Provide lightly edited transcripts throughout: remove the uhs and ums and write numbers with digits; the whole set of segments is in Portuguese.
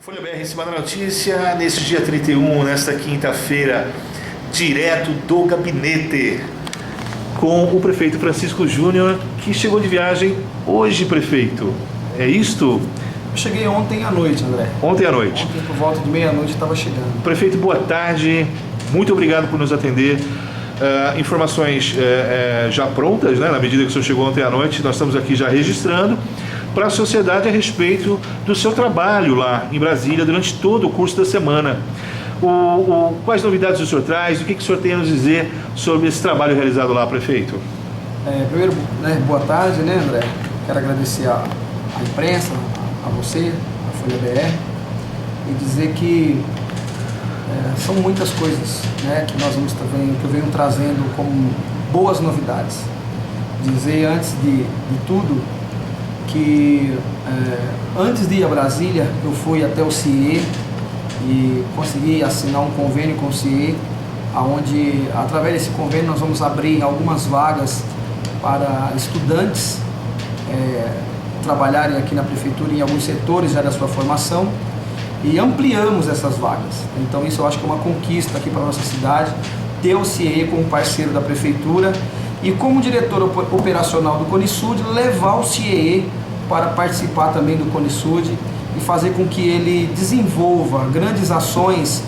Folha BR em cima da notícia, neste dia 31, nesta quinta-feira, direto do gabinete, com o prefeito Francisco Júnior, que chegou de viagem hoje, prefeito. É isto? Eu cheguei ontem à noite, André. Ontem à noite. Ontem, por volta de meia-noite, estava chegando. Prefeito, boa tarde. Muito obrigado por nos atender. Informações já prontas, né? Na medida que o senhor chegou ontem à noite, nós estamos aqui já registrando para a sociedade a respeito do seu trabalho lá em Brasília durante todo o curso da semana. Quais novidades o senhor traz? O que o senhor tem a nos dizer sobre esse trabalho realizado lá, prefeito? Primeiro, boa tarde, né, André? Quero agradecer à imprensa, a você, a Folha BR, e dizer que são muitas coisas, né, que eu venho trazendo como boas novidades. Dizer antes de tudo que antes de ir a Brasília eu fui até o CIE e consegui assinar um convênio com o CIE, onde através desse convênio nós vamos abrir algumas vagas para estudantes trabalharem aqui na prefeitura em alguns setores já da sua formação, e ampliamos essas vagas. Então isso eu acho que é uma conquista aqui para a nossa cidade, ter o CIE como parceiro da prefeitura e como diretor operacional do CONISUD, levar o CIE para participar também do CONISUD e fazer com que ele desenvolva grandes ações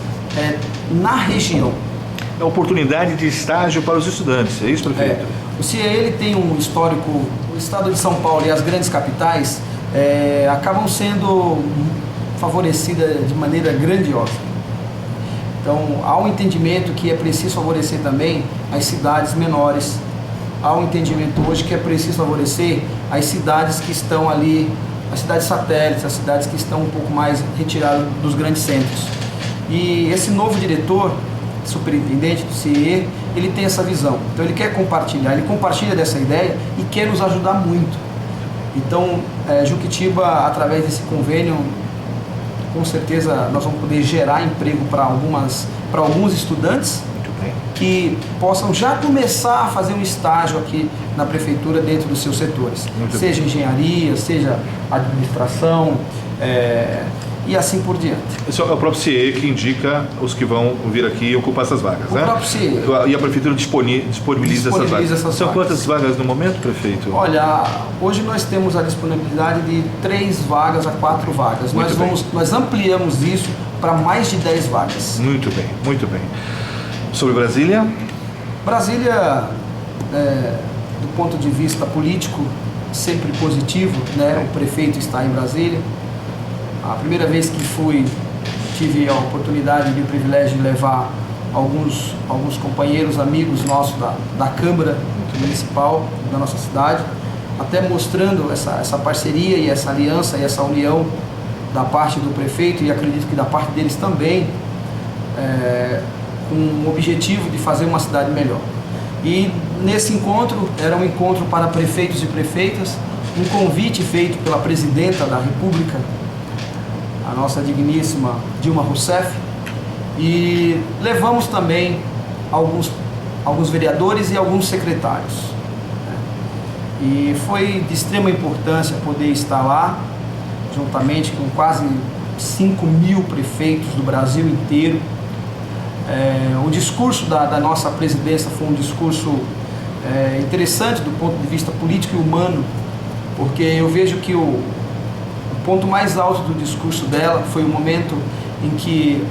na região. É oportunidade de estágio para os estudantes, é isso, prefeito? O CIE ele tem um histórico, o estado de São Paulo e as grandes capitais acabam sendo favorecidas de maneira grandiosa. Então há um entendimento que é preciso favorecer também as cidades menores. Há um entendimento hoje que é preciso favorecer as cidades que estão ali, as cidades satélites, as cidades que estão um pouco mais retiradas dos grandes centros. E esse novo diretor, superintendente do CIE, ele tem essa visão. Então ele quer compartilhar, ele compartilha dessa ideia e quer nos ajudar muito. Então, Juquitiba, através desse convênio, com certeza nós vamos poder gerar emprego para alguns estudantes que possam já começar a fazer um estágio aqui na prefeitura dentro dos seus setores, seja engenharia, seja administração e assim por diante. Esse é o próprio CIE que indica os que vão vir aqui e ocupar essas vagas, né? O próprio CIE. E a prefeitura disponibiliza essas vagas. São quantas vagas no momento, prefeito? Olha, hoje nós temos a disponibilidade de 3 vagas a 4 vagas. Nós ampliamos isso para mais de 10 vagas. Muito bem, muito bem. Sobre Brasília? Brasília, do ponto de vista político, sempre positivo, né? O prefeito está em Brasília. A primeira vez que tive a oportunidade e o privilégio de levar alguns companheiros, amigos nossos da Câmara Municipal da nossa cidade, até mostrando essa parceria e essa aliança e essa união da parte do prefeito, e acredito que da parte deles também, com o objetivo de fazer uma cidade melhor. E nesse encontro, era um encontro para prefeitos e prefeitas, um convite feito pela presidenta da República, a nossa digníssima Dilma Rousseff, e levamos também alguns vereadores e alguns secretários. E foi de extrema importância poder estar lá, juntamente com quase 5.000 prefeitos do Brasil inteiro. O discurso da nossa presidência foi um discurso interessante do ponto de vista político e humano, porque eu vejo que o ponto mais alto do discurso dela foi o momento em que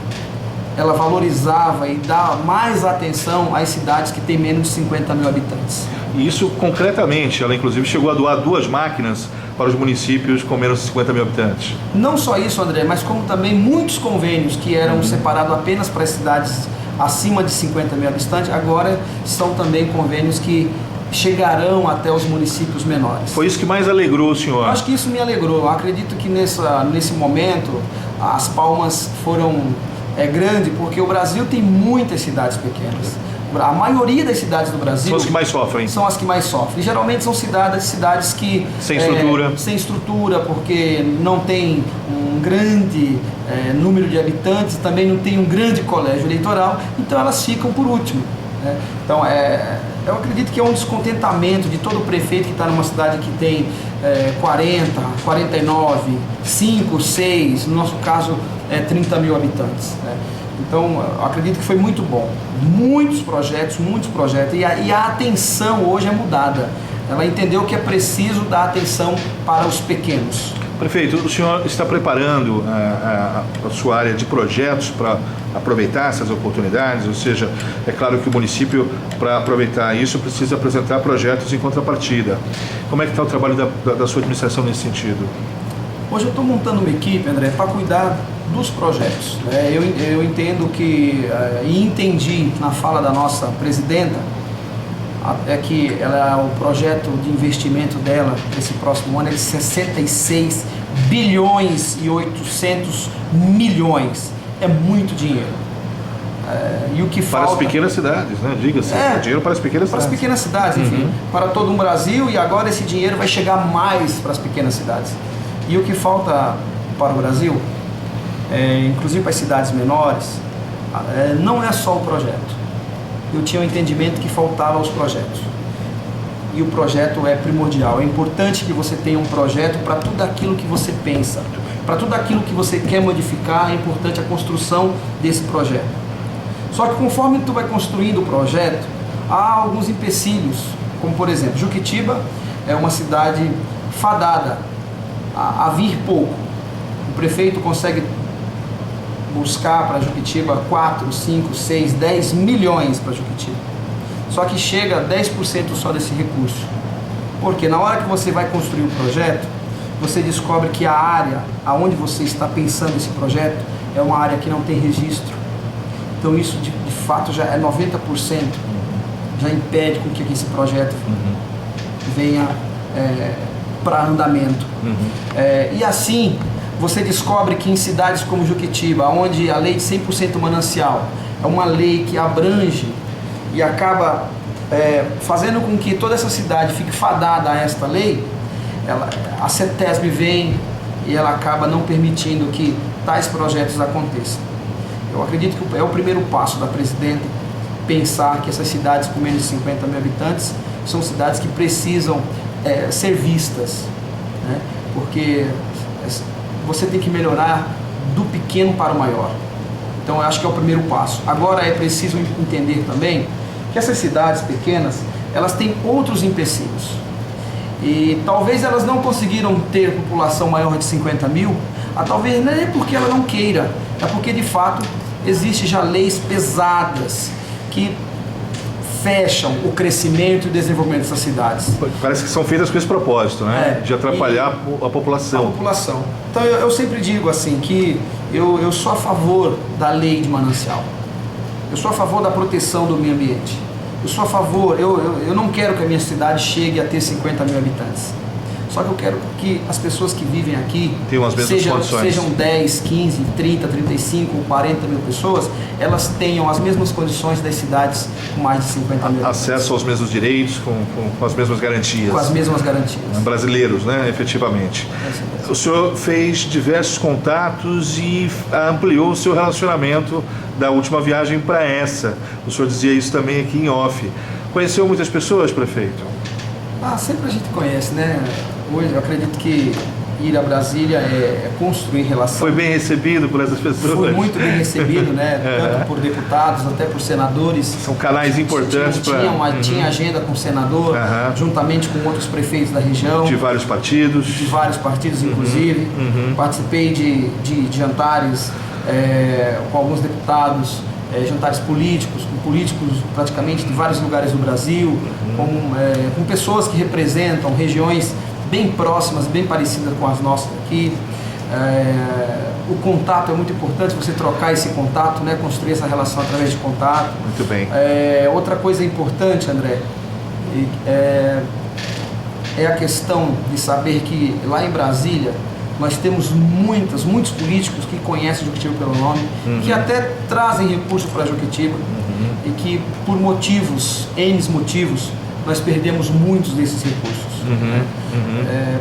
ela valorizava e dava mais atenção às cidades que têm menos de 50 mil habitantes. E isso concretamente, ela inclusive chegou a doar 2 máquinas para os municípios com menos de 50 mil habitantes. Não só isso, André, mas como também muitos convênios que eram separados apenas para as cidades acima de 50 mil habitantes, agora são também convênios que chegarão até os municípios menores. Foi isso que mais alegrou o senhor? Eu acho que isso me alegrou. Eu acredito que nesse momento as palmas foram grandes, porque o Brasil tem muitas cidades pequenas. A maioria das cidades do Brasil são as que mais sofrem. São as que mais sofrem. Geralmente são cidades que sem estrutura. Sem estrutura, porque não tem um grande número de habitantes, também não tem um grande colégio eleitoral, então elas ficam por último, né? Então Eu acredito que é um descontentamento de todo prefeito que está numa cidade que tem 40, 49, 5, 6, no nosso caso 30 mil habitantes, né? Então, eu acredito que foi muito bom. Muitos projetos, e a atenção hoje é mudada. Ela entendeu que é preciso dar atenção para os pequenos. Prefeito, o senhor está preparando a sua área de projetos para aproveitar essas oportunidades? Ou seja, é claro que o município, para aproveitar isso, precisa apresentar projetos em contrapartida. Como é que está o trabalho da sua administração nesse sentido? Hoje eu estou montando uma equipe, André, para cuidar dos projetos, né? Eu entendo que, e entendi na fala da nossa presidenta, é que o projeto de investimento dela esse próximo ano é de 66 bilhões e 800 milhões. É muito dinheiro. E o que para falta... as pequenas cidades, né? Diga-se, dinheiro para as pequenas cidades. Para as pequenas cidades, enfim, para todo o Brasil, e agora esse dinheiro vai chegar mais para as pequenas cidades. E o que falta para o Brasil, inclusive para as cidades menores, não é só o projeto. Eu tinha um entendimento que faltava os projetos. E o projeto é primordial. É importante que você tenha um projeto para tudo aquilo que você pensa. Para tudo aquilo que você quer modificar, é importante a construção desse projeto. Só que conforme tu vai construindo o projeto, há alguns empecilhos. Como, por exemplo, Juquitiba é uma cidade fadada a vir pouco. O prefeito consegue buscar para Juquitiba 4, 5, 6, 10 milhões para Juquitiba. Só que chega a 10% só desse recurso. Porque na hora que você vai construir o projeto, você descobre que a área aonde você está pensando esse projeto é uma área que não tem registro. Então isso de fato já é 90%, já impede com que esse projeto venha para andamento. E assim você descobre que em cidades como Juquitiba, onde a lei de 100% manancial é uma lei que abrange e acaba fazendo com que toda essa cidade fique fadada a esta lei, a CETESB vem e ela acaba não permitindo que tais projetos aconteçam. Eu acredito que é o primeiro passo da presidenta pensar que essas cidades com menos de 50 mil habitantes são cidades que precisam ser vistas, né? Porque você tem que melhorar do pequeno para o maior. Então eu acho que é o primeiro passo. Agora é preciso entender também que essas cidades pequenas, elas têm outros empecilhos. E talvez elas não conseguiram ter população maior de 50 mil, talvez não é porque ela não queira, é porque de fato existem já leis pesadas que fecham o crescimento e desenvolvimento dessas cidades. Parece que são feitas com esse propósito, né? De atrapalhar a população. Então eu sempre digo assim que eu sou a favor da lei de manancial. Eu sou a favor da proteção do meio ambiente. Eu sou a favor, eu não quero que a minha cidade chegue a ter 50 mil habitantes. Só que eu quero que as pessoas que vivem aqui sejam 10, 15, 30, 35 ou 40 mil pessoas, elas tenham as mesmas condições das cidades com mais de 50 mil habitantes. Acesso aos mesmos direitos, com as mesmas garantias. Com as mesmas garantias. Brasileiros, né? Efetivamente. O senhor fez diversos contatos e ampliou o seu relacionamento da última viagem para essa. O senhor dizia isso também aqui em off. Conheceu muitas pessoas, prefeito? Sempre a gente conhece, né? Hoje eu acredito que ir a Brasília é construir relação. Foi bem recebido por essas pessoas? Foi muito bem recebido, né? Tanto por deputados, até por senadores. São canais importantes para... Tinha agenda com o senador, juntamente com outros prefeitos da região. De vários partidos. Inclusive. Participei de jantares com alguns deputados, jantares políticos, com políticos praticamente de vários lugares do Brasil, com pessoas que representam regiões bem próximas, bem parecidas com as nossas aqui. O contato é muito importante, você trocar esse contato, né? Construir essa relação através de contato. Muito bem. Outra coisa importante, André, é a questão de saber que lá em Brasília nós temos muitos políticos que conhecem Juquitiba pelo nome, que até trazem recursos para Juquitiba e que por N motivos nós perdemos muitos desses recursos.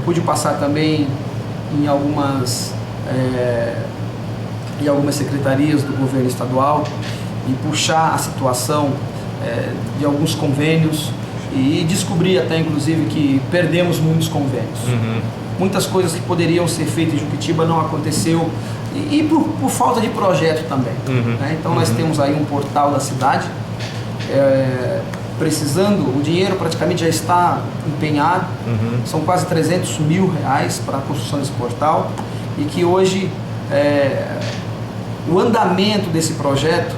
Pude passar também em algumas secretarias do governo estadual e puxar a situação de alguns convênios e descobri até inclusive que perdemos muitos convênios. Muitas coisas que poderiam ser feitas em Juquitiba não aconteceu e por falta de projeto também. Né? Então nós temos aí um portal da cidade, precisando, o dinheiro praticamente já está empenhado, são quase 300 mil reais para a construção desse portal e que hoje o andamento desse projeto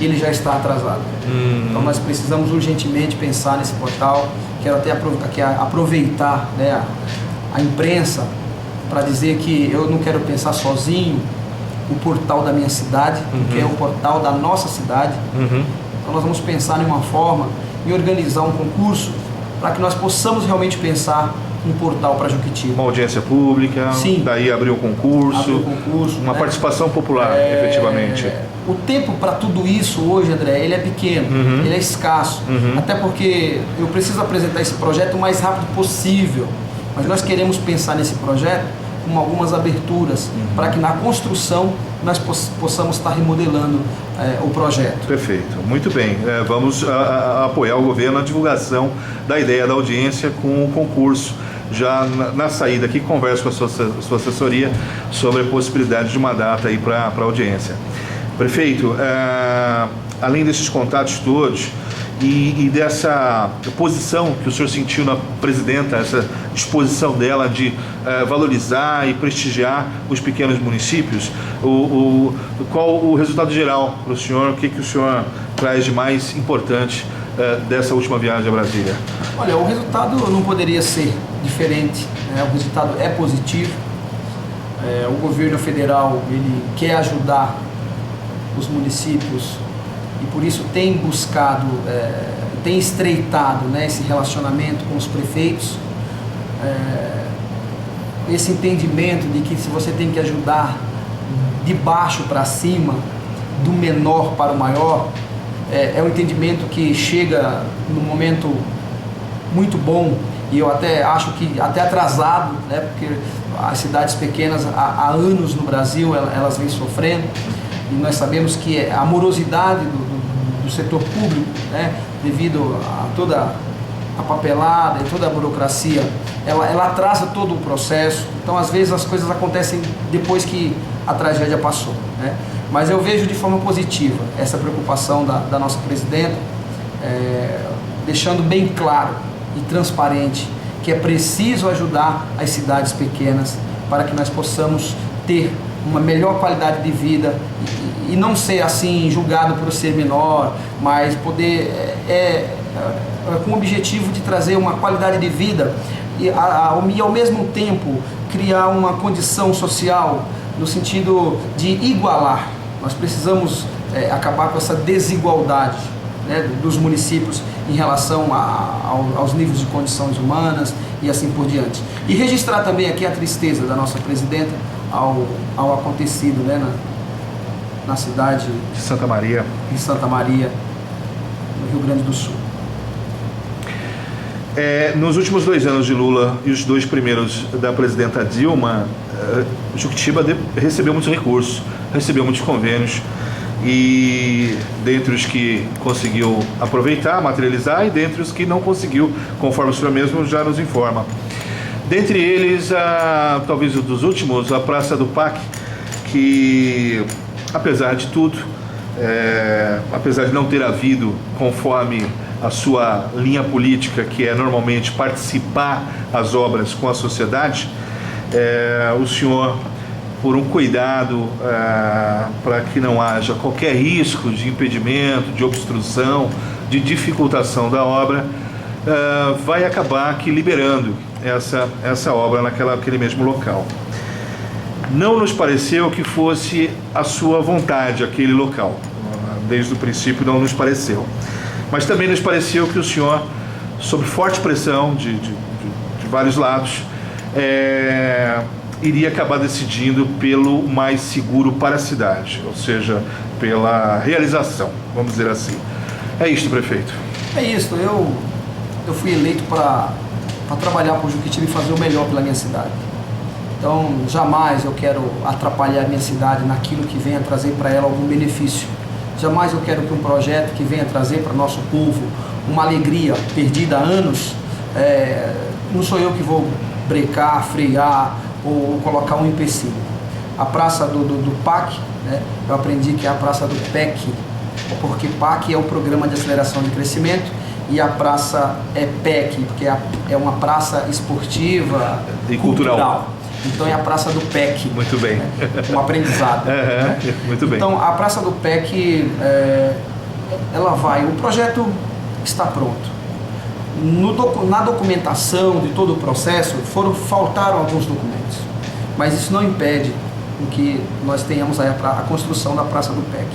ele já está atrasado. Então nós precisamos urgentemente pensar nesse portal. Quero até aproveitar, né, a imprensa para dizer que eu não quero pensar sozinho o portal da minha cidade, que é o portal da nossa cidade. Então nós vamos pensar em uma forma e organizar um concurso para que nós possamos realmente pensar um portal para Juquitiba. Uma audiência pública, sim, daí abrir o concurso, uma participação popular, efetivamente. O tempo para tudo isso hoje, André, ele é pequeno, ele é escasso, até porque eu preciso apresentar esse projeto o mais rápido possível, mas nós queremos pensar nesse projeto com algumas aberturas para que na construção nós possamos estar remodelando o projeto. Perfeito, muito bem. Vamos apoiar o governo na divulgação da ideia da audiência com o concurso. Já na saída aqui, converso com a sua assessoria sobre a possibilidade de uma data aí para a audiência. Prefeito, além desses contatos todos e dessa posição que o senhor sentiu na presidenta, essa disposição dela de valorizar e prestigiar os pequenos municípios, qual o resultado geral para o senhor? O que o senhor traz de mais importante dessa última viagem a Brasília? Olha, o resultado não poderia ser diferente, né? O resultado é positivo. O governo federal ele quer ajudar os municípios e por isso tem buscado, tem estreitado, né, esse relacionamento com os prefeitos, esse entendimento de que se você tem que ajudar de baixo para cima, do menor para o maior, é um entendimento que chega num momento muito bom e eu até acho que até atrasado, né, porque as cidades pequenas há anos no Brasil elas vêm sofrendo e nós sabemos que a morosidade do setor público, né, devido a toda a papelada e toda a burocracia, ela atrasa todo o processo. Então às vezes as coisas acontecem depois que a tragédia passou, né? Mas eu vejo de forma positiva essa preocupação da nossa presidenta, deixando bem claro e transparente que é preciso ajudar as cidades pequenas para que nós possamos ter uma melhor qualidade de vida e não ser assim julgado por ser menor, mas poder com o objetivo de trazer uma qualidade de vida e ao mesmo tempo criar uma condição social no sentido de igualar. Nós precisamos acabar com essa desigualdade, né, dos municípios em relação aos níveis de condições humanas e assim por diante. E registrar também aqui a tristeza da nossa presidenta ao acontecido, né, na cidade de Santa Maria, em Santa Maria, no Rio Grande do Sul. Nos últimos 2 anos de Lula e os 2 primeiros da presidenta Dilma, Juquitiba recebeu muitos recursos, recebeu muitos convênios e dentre os que conseguiu aproveitar, materializar e dentre os que não conseguiu, conforme o senhor mesmo já nos informa. Dentre eles, talvez um dos últimos, a Praça do PAC, que apesar de tudo, apesar de não ter havido, conforme a sua linha política, que é normalmente participar as obras com a sociedade, o senhor, por um cuidado para que não haja qualquer risco de impedimento, de obstrução, de dificultação da obra, vai acabar aqui liberando essa obra naquele mesmo local. Não nos pareceu que fosse a sua vontade aquele local, desde o princípio não nos pareceu. Mas também nos pareceu que o senhor, sob forte pressão de vários lados, iria acabar decidindo pelo mais seguro para a cidade, ou seja, pela realização, vamos dizer assim. É isto, prefeito? É isso. Eu fui eleito para trabalhar por Juquitiba e fazer o melhor pela minha cidade. Então, jamais eu quero atrapalhar a minha cidade naquilo que venha trazer para ela algum benefício, jamais eu quero que um projeto que venha trazer para o nosso povo uma alegria perdida há anos, não sou eu que vou brecar, frear ou colocar um empecilho. A praça do PAC, né, eu aprendi que é a praça do PEC, porque PAC é o Programa de Aceleração de Crescimento, e a praça é PEC, porque é uma praça esportiva e cultural. Então é a praça do PEC. Muito bem. Né, um aprendizado. Né? Muito bem. Então a praça do PEC, o projeto está pronto. Na documentação de todo o processo faltaram alguns documentos, mas isso não impede que nós tenhamos a construção da praça do PEC.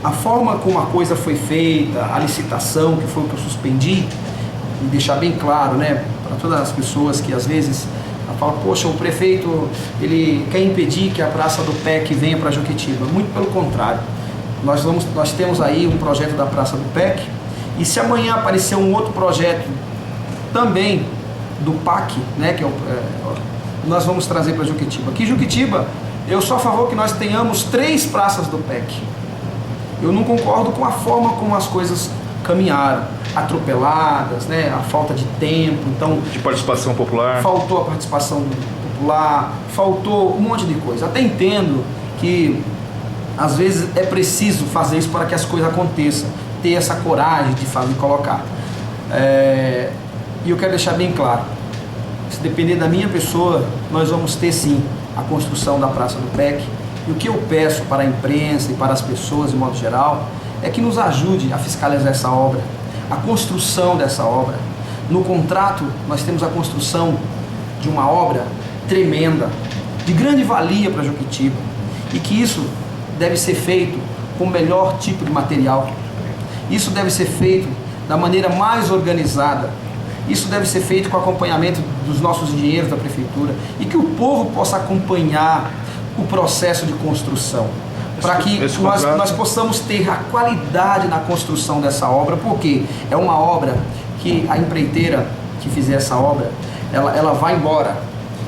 A forma como a coisa foi feita, a licitação, que foi o que eu suspendi, e deixar bem claro, né, para todas as pessoas que às vezes falam, poxa, o prefeito ele quer impedir que a praça do PEC venha para Juquitiba. Muito pelo contrário, nós temos aí um projeto da praça do PEC, e se amanhã aparecer um outro projeto também do PAC, né, que nós vamos trazer para Juquitiba. Aqui em Juquitiba, eu sou a favor que nós tenhamos 3 praças do PEC. Eu não concordo com a forma como as coisas caminharam, atropeladas, né, a falta de tempo, então de participação popular. Faltou a participação popular, faltou um monte de coisa. Até entendo que às vezes é preciso fazer isso para que as coisas aconteçam, ter essa coragem de fazer e colocar. E eu quero deixar bem claro, se depender da minha pessoa, nós vamos ter sim a construção da Praça do PEC. E o que eu peço para a imprensa e para as pessoas de modo geral é que nos ajude a fiscalizar essa obra, a construção dessa obra. No contrato nós temos a construção de uma obra tremenda, de grande valia para Juquitiba, e que isso deve ser feito com o melhor tipo de material. Isso deve ser feito da maneira mais organizada. Isso deve ser feito com acompanhamento dos nossos engenheiros da prefeitura, e que o povo possa acompanhar o processo de construção, para que nós possamos ter a qualidade na construção dessa obra, porque é uma obra que a empreiteira que fizer essa obra, ela vai embora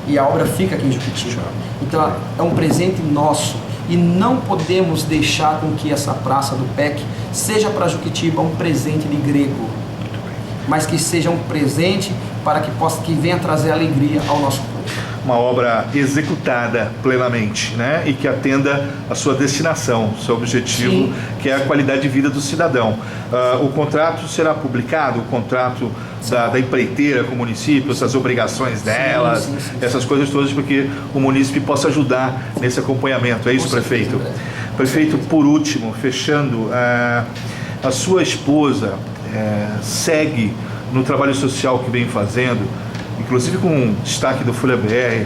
e a obra fica aqui em Juquitiba. Então é um presente nosso, e não podemos deixar com que essa praça do PEC seja para Juquitiba um presente de grego, mas que seja um presente para que venha trazer alegria ao nosso povo. Uma obra executada plenamente, né? E que atenda a sua destinação, seu objetivo, sim, que é a qualidade de vida do cidadão. O contrato será publicado, o contrato da empreiteira com o município, essas obrigações delas, sim, essas coisas todas, porque o município possa ajudar nesse acompanhamento. É isso, prefeito? Prefeito, por último, fechando, a sua esposa segue no trabalho social que vem fazendo, inclusive com destaque do Folha BR.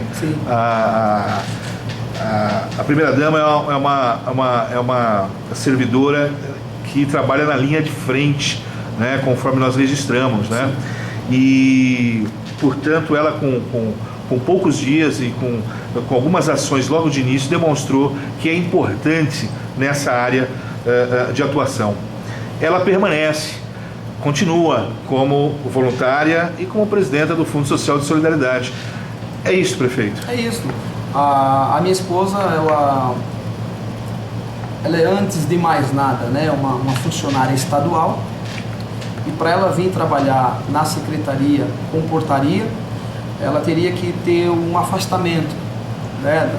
A primeira-dama é uma servidora que trabalha na linha de frente, né, conforme nós registramos, né? E, portanto, ela com poucos dias e com algumas ações logo de início demonstrou que é importante nessa área de atuação. Ela continua como voluntária e como presidenta do Fundo Social de Solidariedade. É isso, prefeito? É isso. A minha esposa, ela é, antes de mais nada, né, uma funcionária estadual, e para ela vir trabalhar na secretaria com portaria, ela teria que ter um afastamento, né,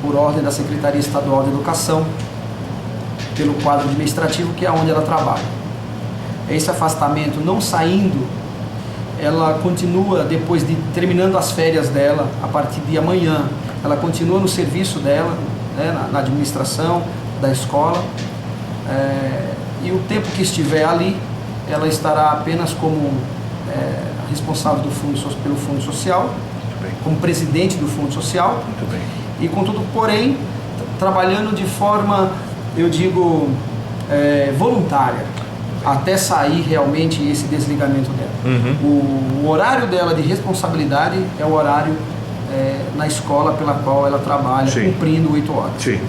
por ordem da Secretaria Estadual de Educação, pelo quadro administrativo, que é onde ela trabalha. Esse afastamento não saindo, ela continua, terminando as férias dela, a partir de amanhã, ela continua no serviço dela, né, na administração da escola, e o tempo que estiver ali, ela estará apenas como responsável pelo Fundo Social, como presidente do Fundo Social, e contudo, porém, trabalhando de forma, eu digo, voluntária, até sair realmente esse desligamento dela. O horário dela de responsabilidade é o horário na escola pela qual ela trabalha, sim, cumprindo 8 horas. Sim.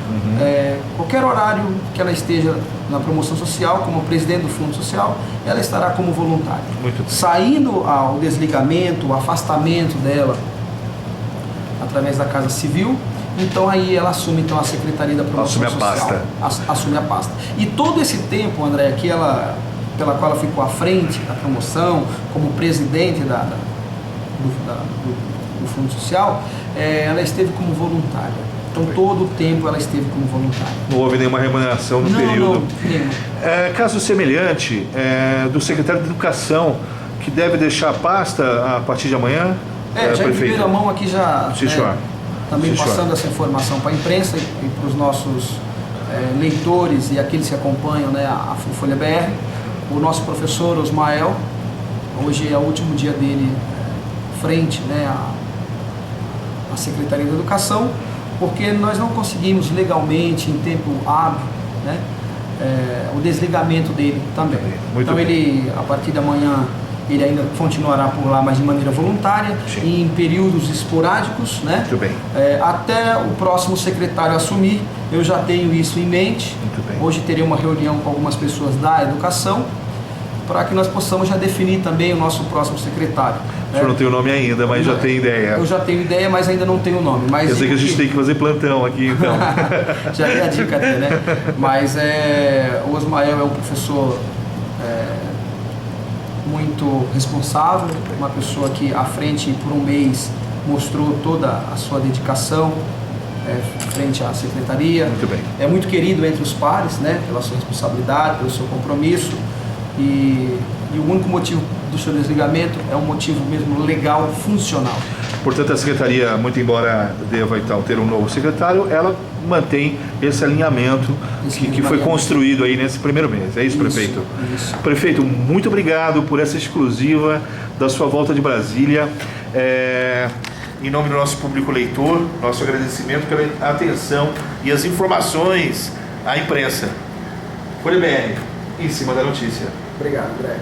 Qualquer horário que ela esteja na promoção social, como presidente do Fundo Social, ela estará como voluntária. Saindo ao desligamento, o afastamento dela através da Casa Civil, Então aí ela assume então a Secretaria da Promoção Assume a Social. Assume a pasta. E todo esse tempo, André, pela qual ela ficou à frente da promoção, como presidente do Fundo Social, ela esteve como voluntária. Então todo o tempo ela esteve como voluntária. Não houve nenhuma remuneração no período. Não, nenhuma. Caso semelhante do secretário de Educação, que deve deixar a pasta a partir de amanhã? Já em prefeito. primeira mão aqui já... Sim, senhor. Também Sim, passando senhor. essa informação para a imprensa e para os nossos leitores e aqueles que acompanham, né, a Folha BR. O nosso professor Osmael, hoje é o último dia dele frente, né, à Secretaria da Educação, porque nós não conseguimos legalmente, em tempo hábil, né, o desligamento dele também. Muito então bem. ele, a partir da manhã, ele ainda continuará por lá, mas de maneira voluntária, Sim. em períodos esporádicos, né? Muito bem. Até o próximo secretário assumir, eu já tenho isso em mente. Muito bem. Hoje terei uma reunião com algumas pessoas da educação, para que nós possamos já definir também o nosso próximo secretário. O senhor não tem o nome ainda, mas já tem ideia. Eu já tenho ideia, mas ainda não tenho o nome. Mas Quer dizer que a gente tem que fazer plantão aqui, então. já é a dica até, né? Mas o Osmael é um professor muito responsável, uma pessoa que à frente por um mês mostrou toda a sua dedicação frente à secretaria. Muito bem. É muito querido entre os pares, né? Pela sua responsabilidade, pelo seu compromisso. E o único motivo do seu desligamento é um motivo mesmo legal, funcional. Portanto, a secretaria, muito embora deva então ter um novo secretário, ela mantém esse alinhamento que foi construído aí nesse primeiro mês. É isso, prefeito? Isso. Prefeito, muito obrigado por essa exclusiva da sua volta de Brasília. Em nome do nosso público leitor, nosso agradecimento pela atenção e as informações à imprensa. Folha BR, em cima da notícia. Obrigado, André.